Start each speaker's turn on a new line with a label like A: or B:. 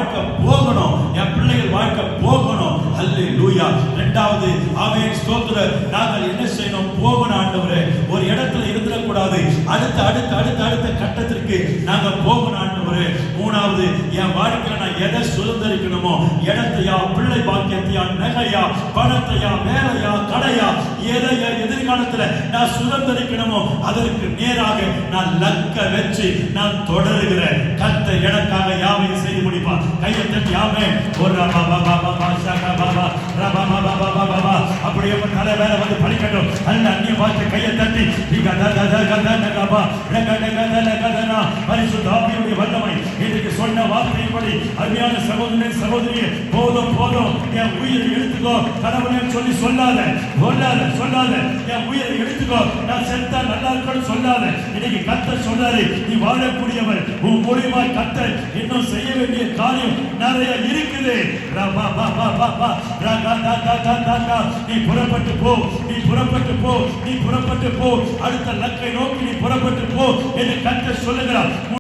A: வாழ்க்கை போகணும், என் பிள்ளைகள் வாழ்க்கை போகணும். அல்லேலூயா. இரண்டாவது, ஆமென், ஸ்தோத்திரம், நாங்கள் என்ன செய்யணும்? போகணும் ஆண்டவரே. ஒரு இடத்துல இருந்துடக்கூடாது, அடுத்த அடுத்த அடுத்த அடுத்த கட்டத்திற்கு நாங்க போகணும் ஆண்டவரே. மூணாவது, என் வாழ்க்கையில நான் எதை சுதந்திரிக்கணுமோ, இடத்தையா, பிள்ளை பாக்கியத்தையா, நகையா, பணத்தையா, வேலையா, கடையா, எதையா எதிர்காலத்துல நான் சுதந்திரிக்கணுமோ அதற்கு நேராக நான் லக்க வச்சு நான் தொடருகிறேன். கர்த்தர் எனக்காக யாவையும் செய்து முடிப்பார். கையை தட்டி ஆமென். அப்படியே தலை வேற வந்து படிக்கட்டும். அல்ல அந்நிய வார்த்தை கையை தட்டி பரிசுத்த ஆவியுடைய வல்லமை இதுக்கு சொன்ன வார்த்தையின்படி அருமையான சகோதரனே, சகோதரியே, போதும் போதும், என் உயிரை எடுத்துக்கோ. கடவுளே சொல்லி சொல்லாத, சொல்லாத, சொல்லாத, என் உயிரை எடுத்துக்கோ, நான் செத்தா நல்லா இருக்கணும் சொல்லாத. இன்னைக்கு கர்த்தர் சொல்றாரு, நீ வாழக்கூடியவர், உன் மூலியமாய் கர்த்தர் இன்னும் செய்ய வேண்டிய காரியம் நிறைய இருக்குது. நீ புறப்பட்டு போ, நீ புறப்பட்டு போ, நீ புறப்பட்டு போ, அடுத்த லக்கை நோக்கி நீ புறப்பட்டு போ என்று கர்த்தர் சொல்லுகிறார்.